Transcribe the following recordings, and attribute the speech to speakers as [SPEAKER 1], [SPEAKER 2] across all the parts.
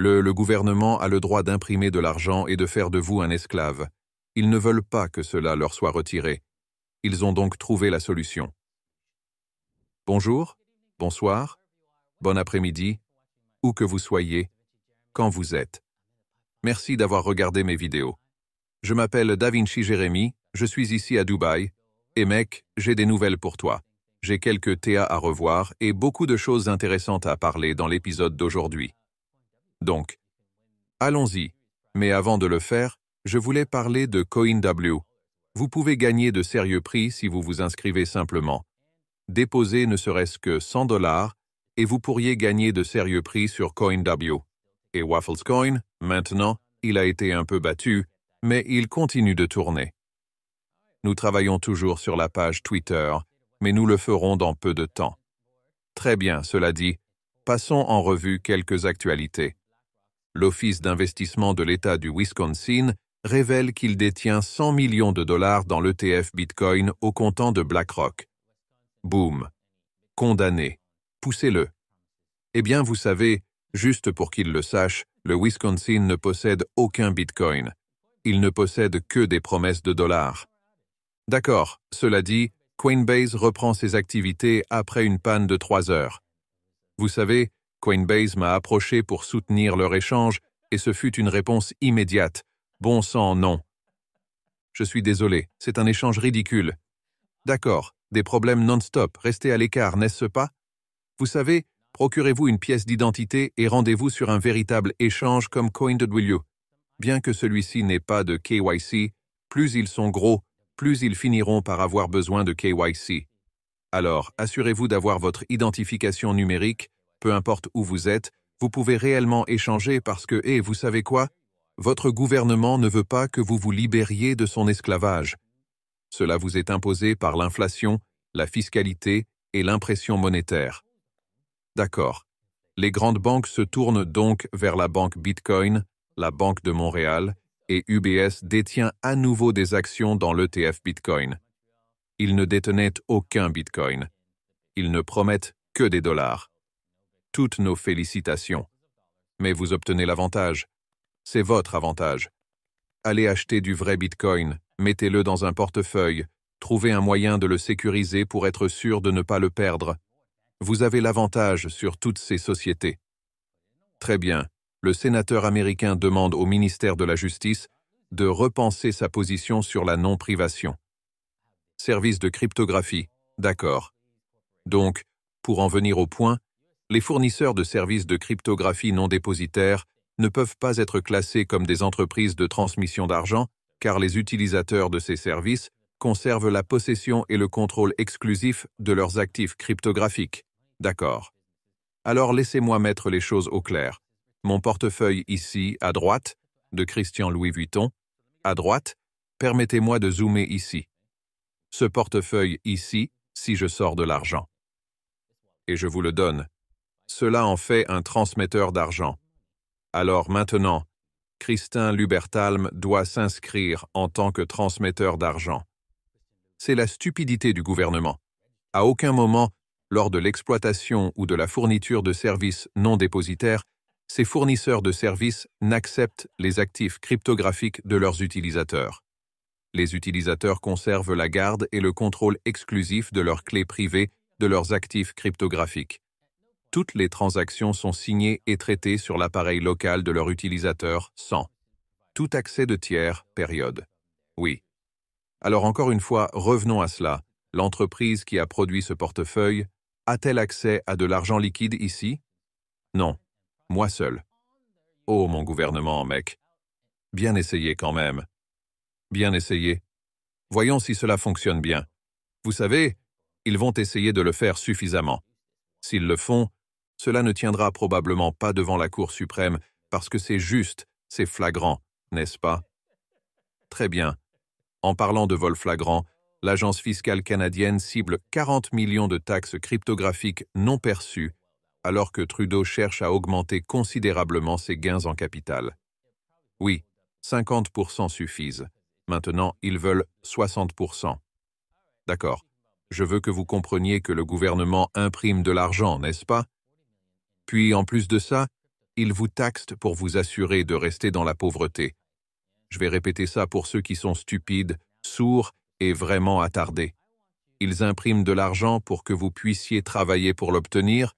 [SPEAKER 1] Le gouvernement a le droit d'imprimer de l'argent et de faire de vous un esclave. Ils ne veulent pas que cela leur soit retiré. Ils ont donc trouvé la solution. Bonjour, bonsoir, bon après-midi, où que vous soyez, quand vous êtes. Merci d'avoir regardé mes vidéos. Je m'appelle Davinci Jérémy, je suis ici à Dubaï, et mec, j'ai des nouvelles pour toi. J'ai quelques TA à revoir et beaucoup de choses intéressantes à parler dans l'épisode d'aujourd'hui. Donc, allons-y. Mais avant de le faire, je voulais parler de CoinW. Vous pouvez gagner de sérieux prix si vous vous inscrivez simplement. Déposez ne serait-ce que 100 $ et vous pourriez gagner de sérieux prix sur CoinW. Et Waffles Coin, maintenant, il a été un peu battu, mais il continue de tourner. Nous travaillons toujours sur la page Twitter, mais nous le ferons dans peu de temps. Très bien, cela dit, passons en revue quelques actualités. L'Office d'investissement de l'État du Wisconsin révèle qu'il détient 100 millions de dollars dans l'ETF Bitcoin au comptant de BlackRock. Boum. Condamné. Poussez-le. Eh bien, vous savez, juste pour qu'il le sache, le Wisconsin ne possède aucun Bitcoin. Il ne possède que des promesses de dollars. D'accord, cela dit, Coinbase reprend ses activités après une panne de 3 heures. Vous savez, Coinbase m'a approché pour soutenir leur échange et ce fut une réponse immédiate. Bon sang, non. Je suis désolé, c'est un échange ridicule. D'accord, des problèmes non-stop, restez à l'écart, n'est-ce pas? Vous savez, procurez-vous une pièce d'identité et rendez-vous sur un véritable échange comme CoinW. Bien que celui-ci n'ait pas de KYC, plus ils sont gros, plus ils finiront par avoir besoin de KYC. Alors, assurez-vous d'avoir votre identification numérique, peu importe où vous êtes, vous pouvez réellement échanger parce que, vous savez quoi? Votre gouvernement ne veut pas que vous vous libériez de son esclavage. Cela vous est imposé par l'inflation, la fiscalité et l'impression monétaire. D'accord. Les grandes banques se tournent donc vers la banque Bitcoin, la Banque de Montréal, et UBS détient à nouveau des actions dans l'ETF Bitcoin. Ils ne détenaient aucun Bitcoin. Ils ne promettent que des dollars. Toutes nos félicitations. Mais vous obtenez l'avantage. C'est votre avantage. Allez acheter du vrai Bitcoin, mettez-le dans un portefeuille, trouvez un moyen de le sécuriser pour être sûr de ne pas le perdre. Vous avez l'avantage sur toutes ces sociétés. Très bien. Le sénateur américain demande au ministère de la Justice de repenser sa position sur la non-privation. Service de cryptographie, d'accord. Donc, pour en venir au point, les fournisseurs de services de cryptographie non dépositaires ne peuvent pas être classés comme des entreprises de transmission d'argent, car les utilisateurs de ces services conservent la possession et le contrôle exclusif de leurs actifs cryptographiques. D'accord. Alors laissez-moi mettre les choses au clair. Mon portefeuille ici, à droite, de Christian Louis Vuitton, à droite, permettez-moi de zoomer ici. Ce portefeuille ici, si je sors de l'argent. Et je vous le donne. Cela en fait un transmetteur d'argent. Alors maintenant, Christin Lubertalm doit s'inscrire en tant que transmetteur d'argent. C'est la stupidité du gouvernement. À aucun moment, lors de l'exploitation ou de la fourniture de services non dépositaires, ces fournisseurs de services n'acceptent les actifs cryptographiques de leurs utilisateurs. Les utilisateurs conservent la garde et le contrôle exclusif de leurs clés privées de leurs actifs cryptographiques. Toutes les transactions sont signées et traitées sur l'appareil local de leur utilisateur sans tout accès de tiers, période. Oui. Alors encore une fois, revenons à cela. L'entreprise qui a produit ce portefeuille a-t-elle accès à de l'argent liquide ici? Non. Moi seul. Oh, mon gouvernement, mec. Bien essayé quand même. Bien essayé. Voyons si cela fonctionne bien. Vous savez, ils vont essayer de le faire suffisamment. S'ils le font, cela ne tiendra probablement pas devant la Cour suprême parce que c'est juste, c'est flagrant, n'est-ce pas? Très bien. En parlant de vol flagrant, l'Agence fiscale canadienne cible 40 millions de taxes cryptographiques non perçues alors que Trudeau cherche à augmenter considérablement ses gains en capital. Oui, 50% suffisent. Maintenant, ils veulent 60%. D'accord. Je veux que vous compreniez que le gouvernement imprime de l'argent, n'est-ce pas? Puis, en plus de ça, Ils vous taxent pour vous assurer de rester dans la pauvreté. Je vais répéter ça pour ceux qui sont stupides, sourds et vraiment attardés. Ils impriment de l'argent pour que vous puissiez travailler pour l'obtenir,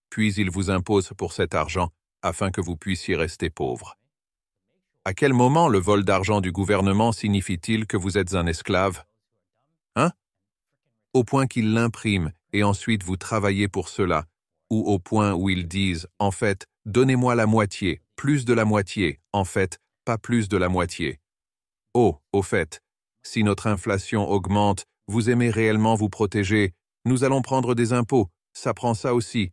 [SPEAKER 1] puis ils vous imposent pour cet argent afin que vous puissiez rester pauvre. À quel moment le vol d'argent du gouvernement signifie-t-il que vous êtes un esclave? Hein? Au point qu'ils l'impriment et ensuite vous travaillez pour cela, ou au point où ils disent, en fait, donnez-moi la moitié, plus de la moitié, en fait, pas plus de la moitié. Oh, au fait, si notre inflation augmente, vous aimez réellement vous protéger, nous allons prendre des impôts, ça prend ça aussi.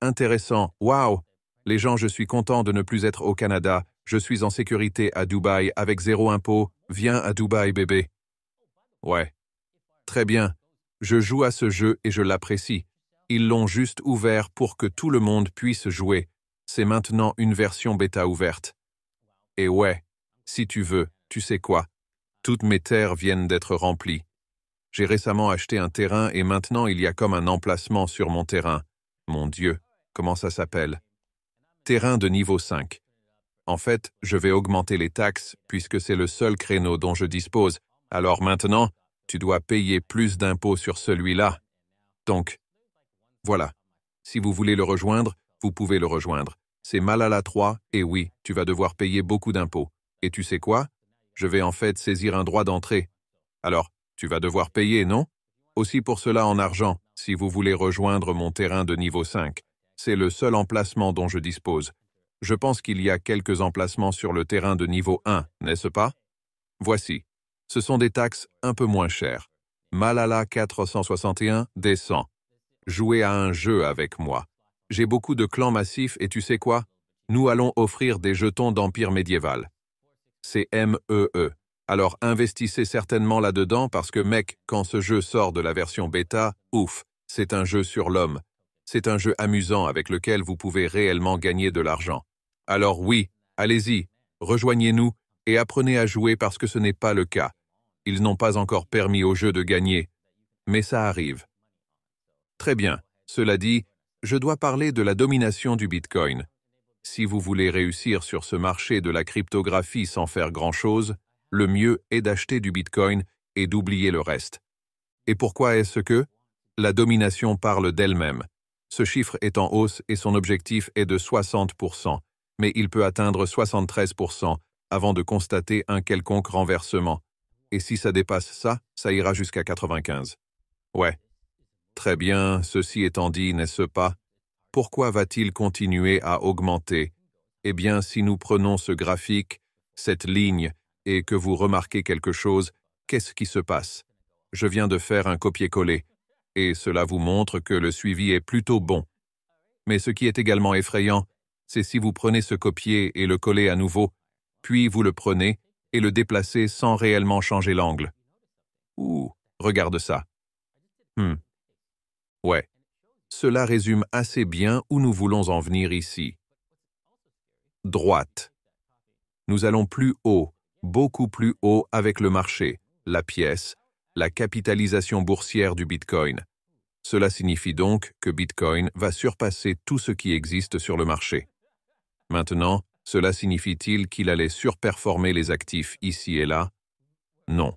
[SPEAKER 1] Intéressant, waouh! Les gens, je suis content de ne plus être au Canada, je suis en sécurité à Dubaï avec 0 impôt, viens à Dubaï bébé. Ouais. Très bien. Je joue à ce jeu et je l'apprécie. Ils l'ont juste ouvert pour que tout le monde puisse jouer. C'est maintenant une version bêta ouverte. Et ouais, si tu veux, tu sais quoi? Toutes mes terres viennent d'être remplies. J'ai récemment acheté un terrain et maintenant il y a comme un emplacement sur mon terrain. Mon Dieu, comment ça s'appelle? Terrain de niveau 5. En fait, je vais augmenter les taxes puisque c'est le seul créneau dont je dispose. Alors maintenant, tu dois payer plus d'impôts sur celui-là. Donc, voilà. Si vous voulez le rejoindre, vous pouvez le rejoindre. C'est Malala 3 et oui, tu vas devoir payer beaucoup d'impôts. Et tu sais quoi? Je vais en fait saisir un droit d'entrée. Alors, tu vas devoir payer, non? Aussi pour cela en argent, si vous voulez rejoindre mon terrain de niveau 5. C'est le seul emplacement dont je dispose. Je pense qu'il y a quelques emplacements sur le terrain de niveau 1, n'est-ce pas? Voici. Ce sont des taxes un peu moins chères. Malala 461 descend. Jouez à un jeu avec moi. J'ai beaucoup de clans massifs et tu sais quoi? Nous allons offrir des jetons d'empire médiéval. C'est MEE. Alors investissez certainement là-dedans parce que mec, quand ce jeu sort de la version bêta, ouf, c'est un jeu sur l'homme. C'est un jeu amusant avec lequel vous pouvez réellement gagner de l'argent. Alors oui, allez-y, rejoignez-nous et apprenez à jouer parce que ce n'est pas le cas. Ils n'ont pas encore permis au jeu de gagner, mais ça arrive. Très bien, cela dit, je dois parler de la domination du Bitcoin. Si vous voulez réussir sur ce marché de la cryptographie sans faire grand-chose, le mieux est d'acheter du Bitcoin et d'oublier le reste. Et pourquoi est-ce que? La domination parle d'elle-même. Ce chiffre est en hausse et son objectif est de 60%, mais il peut atteindre 73% avant de constater un quelconque renversement. Et si ça dépasse ça, ça ira jusqu'à 95. Ouais. Très bien, ceci étant dit, n'est-ce pas? Pourquoi va-t-il continuer à augmenter? Eh bien, si nous prenons ce graphique, cette ligne, et que vous remarquez quelque chose, qu'est-ce qui se passe? Je viens de faire un copier-coller, et cela vous montre que le suivi est plutôt bon. Mais ce qui est également effrayant, c'est si vous prenez ce copier et le collez à nouveau, puis vous le prenez et le déplacez sans réellement changer l'angle. Ouh, regarde ça. Ouais. Cela résume assez bien où nous voulons en venir ici. Droite. Nous allons plus haut, beaucoup plus haut avec le marché, la pièce, la capitalisation boursière du Bitcoin. Cela signifie donc que Bitcoin va surpasser tout ce qui existe sur le marché. Maintenant, cela signifie-t-il qu'il allait surperformer les actifs ici et là? Non.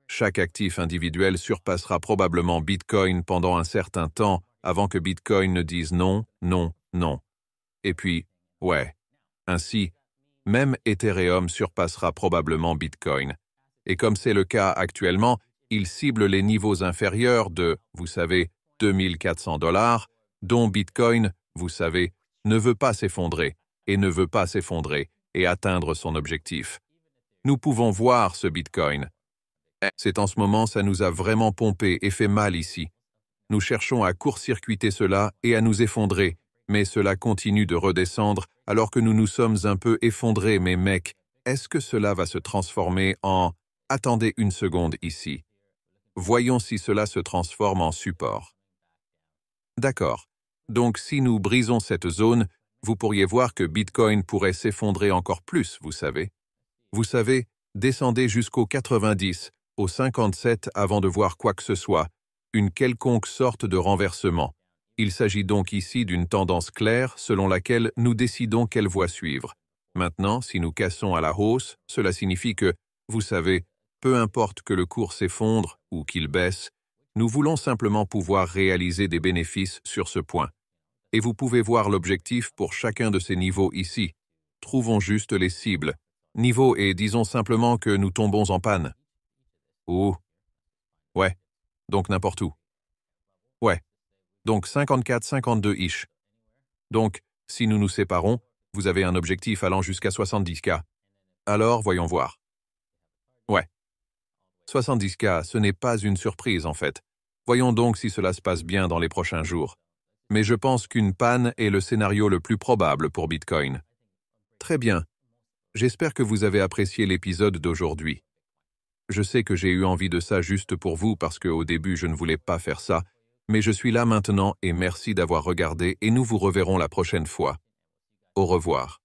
[SPEAKER 1] Chaque actif individuel surpassera probablement Bitcoin pendant un certain temps avant que Bitcoin ne dise non, non, non. Et puis, ouais, ainsi, même Ethereum surpassera probablement Bitcoin. Et comme c'est le cas actuellement, il cible les niveaux inférieurs de, vous savez, 2400 $, dont Bitcoin, vous savez, ne veut pas s'effondrer, et ne veut pas s'effondrer, et atteindre son objectif. Nous pouvons voir ce Bitcoin. C'est en ce moment, ça nous a vraiment pompé et fait mal ici. Nous cherchons à court-circuiter cela et à nous effondrer, mais cela continue de redescendre alors que nous nous sommes un peu effondrés, mais mec, est-ce que cela va se transformer en... Attendez une seconde ici. Voyons si cela se transforme en support. D'accord. Donc si nous brisons cette zone, vous pourriez voir que Bitcoin pourrait s'effondrer encore plus, vous savez. Vous savez, descendez jusqu'au 90, au 57 avant de voir quoi que ce soit, une quelconque sorte de renversement. Il s'agit donc ici d'une tendance claire selon laquelle nous décidons quelle voie suivre. Maintenant, si nous cassons à la hausse, cela signifie que, vous savez, peu importe que le cours s'effondre ou qu'il baisse, nous voulons simplement pouvoir réaliser des bénéfices sur ce point. Et vous pouvez voir l'objectif pour chacun de ces niveaux ici. Trouvons juste les cibles. Niveau et disons simplement que nous tombons en panne. Ouh. Ouais. Donc n'importe où. Ouais. Donc 54-52 ish. Donc, si nous nous séparons, vous avez un objectif allant jusqu'à 70K. Alors, voyons voir. Ouais. 70K, ce n'est pas une surprise en fait. Voyons donc si cela se passe bien dans les prochains jours. Mais je pense qu'une panne est le scénario le plus probable pour Bitcoin. Très bien. J'espère que vous avez apprécié l'épisode d'aujourd'hui. Je sais que j'ai eu envie de ça juste pour vous parce qu'au début je ne voulais pas faire ça, mais je suis là maintenant et merci d'avoir regardé et nous vous reverrons la prochaine fois. Au revoir.